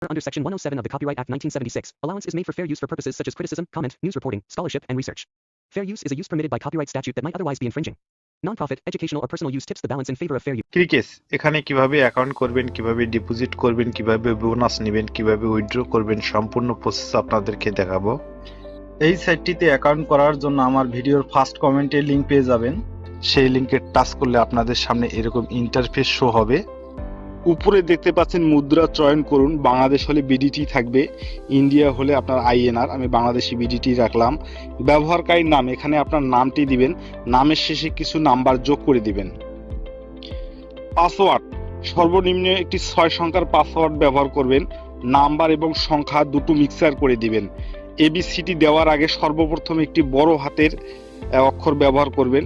Under Section 107 of the Copyright Act 1976, allowance is made for fair use for purposes such as criticism, comment, news reporting, scholarship, and research. Fair use is a use permitted by copyright statute that might otherwise be infringing. Non-profit, educational, or personal use tips the balance in favor of fair use. ক্রিকেস এখানে কিভাবে account করবেন, কিভাবে deposit করবেন, কিভাবে bonus নেবেন, কিভাবে withdraw করবেন, সম্পূর্ণ প্রসেস আপনাদেরকে দেখাবো। এই সাইটটিতে অ্যাকাউন্ট করার জন্য আমার ভিডিওর ফার্স্ট কমেন্টে লিংক পেয়ে যাবেন। সেই লিংকে টাচ করলে আপনাদের সামনে এরকম ইন্টারফেস শো হবে। উপরে দেখতে পাচ্ছেন মুদ্রা চয়ন করুন। বাংলাদেশ হলে বিডিটি থাকবে, ইন্ডিয়া হলে আপনার আইএনআর। আমি বাংলাদেশি বিডিটি রাখলাম। ব্যবহারকারীর নাম, এখানে আপনার নামটি দিবেন, নামের শেষে কিছু নাম্বার যোগ করে দিবেন। পাসওয়ার্ড, সর্বনিম্ন একটি 6 সংখ্যার পাসওয়ার্ড ব্যবহার করবেন। নাম্বার এবং সংখ্যা দুটো মিক্সার করে দিবেন। এবিসিডি দেওয়ার আগে সর্বপ্রথম একটি বড় হাতের অক্ষর ব্যবহার করবেন।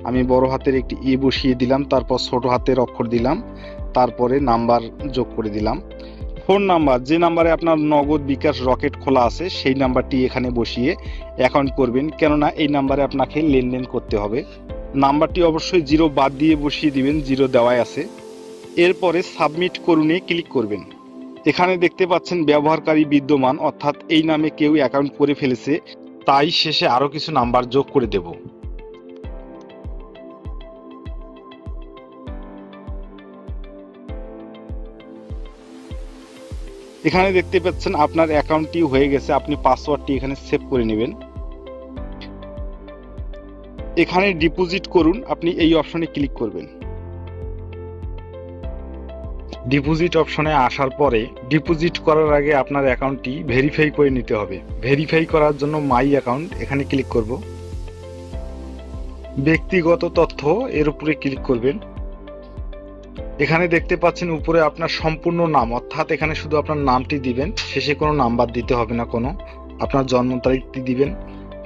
আমি বড় হাতের একটি ই বসিয়ে দিলাম, তারপর ছোট হাতের অক্ষর দিলাম, তারপরে নাম্বার যোগ করে দিলাম। ফোন নাম্বার, যে নাম্বারে আপনার নগদ, বিকাশ, রকেট খোলা আছে সেই নাম্বারটি এখানে বসিয়ে অ্যাকাউন্ট করবেন, কেননা এই নাম্বারে আপনাকে লেনদেন করতে হবে। নাম্বারটি অবশ্যই 0 বাদ দিয়ে বসিয়ে দিবেন, 0 দেওয়াই আছে। এরপরে সাবমিট করুনে ক্লিক করবেন। এখানে দেখতে পাচ্ছেন ব্যবহারকারী বিদ্যমান, অর্থাৎ এই নামে কেউ অ্যাকাউন্ট করে ফেলেছে, তাই শেষে আরো কিছু নাম্বার যোগ করে দেব। এখানে দেখতে পাচ্ছেন আপনার অ্যাকাউন্টটি হয়ে গেছে। আপনি পাসওয়ার্ডটি এখানে সেভ করে নেবেন। এখানে ডিপোজিট করুন, আপনি এই অপশনে ক্লিক করবেন। ডিপোজিট অপশনে আসার পরে ডিপোজিট করার আগে আপনার অ্যাকাউন্টটি ভেরিফাই করে নিতে হবে। ভেরিফাই করার জন্য মাই অ্যাকাউন্ট এখানে ক্লিক করব। ব্যক্তিগত তথ্য এর উপরে ক্লিক করবেন। এখানে দেখতে পাচ্ছেন উপরে আপনার সম্পূর্ণ নাম, অর্থাৎ এখানে শুধু আপনার নামটি দিবেন, শেষে কোনো নাম্বার দিতে হবে না কোনো। আপনার জন্ম তারিখটি দিবেন।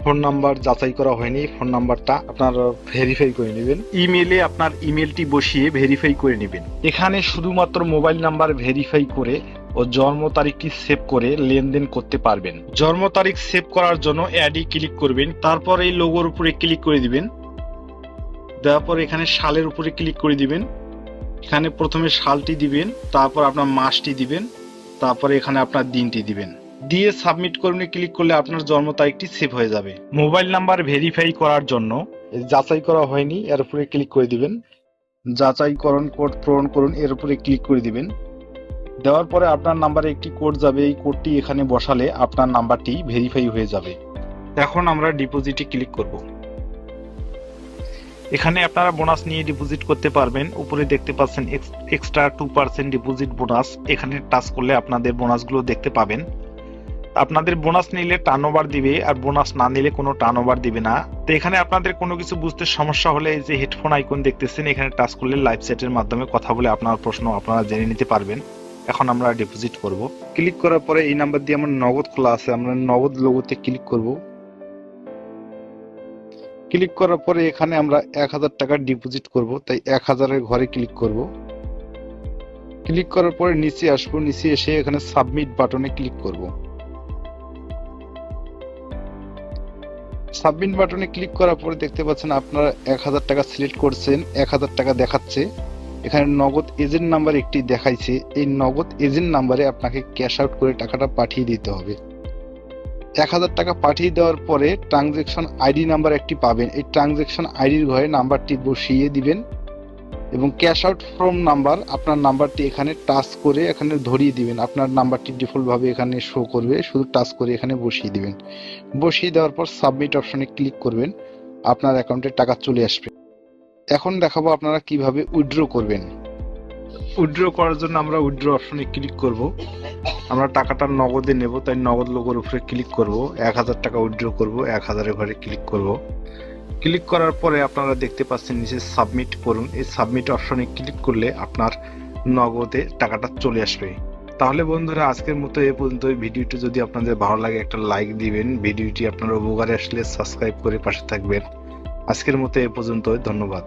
ফোন নাম্বার যাচাই করা হয়নি, ফোন নাম্বারটা আপনার ভেরিফাই করে নেবেন। ইমেলে আপনার ইমেলটি বসিয়ে ভেরিফাই করে নেবেন। এখানে শুধুমাত্র মোবাইল নাম্বার ভেরিফাই করে ও জন্ম তারিখটি সেভ করে লেনদেন করতে পারবেন। জন্ম তারিখ সেভ করার জন্য অ্যাডে ক্লিক করবেন, তারপর এই লোগোর উপরে ক্লিক করে দিবেন। দেওয়ার পর এখানে সালের উপরে ক্লিক করে দিবেন। এখানে প্রথমে সালটি দিবেন, তারপর আপনার মাসটি দিবেন, তারপরে এখানে আপনার দিনটি দিবেন। দিয়ে সাবমিট করুনে ক্লিক করলে আপনার জন্ম তারিখটি সেভ হয়ে যাবে। মোবাইল নাম্বার ভেরিফাই করার জন্য যাচাই করা হয়নি এর উপরে ক্লিক করে দিবেন। যাচাইকরণ কোড পূরণ করুন এর উপরে ক্লিক করে দিবেন। দেওয়ার পরে আপনার নাম্বারে একটি কোড যাবে, এই কোডটি এখানে বসালে আপনার নাম্বারটি ভেরিফাই হয়ে যাবে। এখন আমরা ডিপোজিটে ক্লিক করব। এখানে আপনারা বোনাস নিয়ে ডিপোজিট করতে পারবেন। উপরে দেখতে পাচ্ছেন এক্সট্রা 2% ডিপোজিট বোনাস। এখানে টাচ করলে আপনাদের বোনাসগুলো দেখতে পাবেন। আপনাদের বোনাস নিলে টার্নওভার দিবে, আর বোনাস না নিলে কোনো টার্নওভার দিবে না। তো এখানে আপনাদের কোনো কিছু বুঝতে সমস্যা হলে এই যে হেডফোন আইকন দেখতেছেন, এখানে টাচ করলে লাইভ চ্যাটের মাধ্যমে কথা বলে আপনার প্রশ্ন আপনারা জেনে নিতে পারবেন। এখন আমরা ডিপোজিট করব। ক্লিক করার পরে এই নাম্বার দিয়ে আমার নগদ খোলা আছে, আমরা নগদ লোগোতে ক্লিক করব। ক্লিক করার পরে এখানে আমরা 1000 টাকা ডিপোজিট করব, তাই 1000 ঘরে ক্লিক করব। ক্লিক করার পরে নিচে আসবো, নিচে এসে এখানে সাবমিট বাটনে ক্লিক করব। সাবমিট বাটনে ক্লিক করার পরে দেখতে পাচ্ছেন আপনারা 1000 টাকা সিলেক্ট করছেন, 1000 টাকা দেখাচ্ছে। এখানে নগদ এজেন্ট নাম্বার একটি দেখাইছে, এই নগদ এজেন্ট নাম্বারে আপনাকে ক্যাশ আউট করে টাকাটা পাঠিয়ে দিতে হবে। 1000 টাকা পাঠিয়ে দেওয়ার পরে ট্রানজ্যাকশন আইডি নাম্বার একটি পাবেন, এই ট্রানজ্যাকশন আইডির ঘরে নাম্বারটি বসিয়ে দিবেন এবং ক্যাশ আউট ফ্রম নাম্বার, আপনার নাম্বারটি এখানে টাচ করে এখানে ধরিয়ে দিবেন। আপনার নাম্বারটি ডিফল্ট ভাবে এখানে শো করবে, শুধু টাচ করে এখানে বসিয়ে দিবেন। বসিয়ে দেওয়ার পর সাবমিট অপশনে ক্লিক করবেন, আপনার অ্যাকাউন্টে টাকা চলে আসবে। এখন দেখাবো আপনারা কিভাবে উইথড্র করবেন। উইথড্র করার জন্য আমরা উইথড্র অপশনে ক্লিক করব। আমরা টাকাটা নগদে নেব, তাই নগদ লোগোর উপরে ক্লিক করব। 1000 টাকা উইথড্র করব, 1000 ঘরে ক্লিক করব। ক্লিক করার পরে আপনারা দেখতে পাচ্ছেন নিচে সাবমিট করুন, এই সাবমিট অপশনে ক্লিক করলে আপনার নগদে টাকাটা চলে আসবে। তাহলে বন্ধুরা আজকের মতো এ পর্যন্ত। ভিডিওটি যদি আপনাদের ভালো লাগে একটা লাইক দিবেন, ভিডিওটি আপনার উপকারে আসলে সাবস্ক্রাইব করে পাশে থাকবেন। আজকের মতো এ পর্যন্ত, ধন্যবাদ।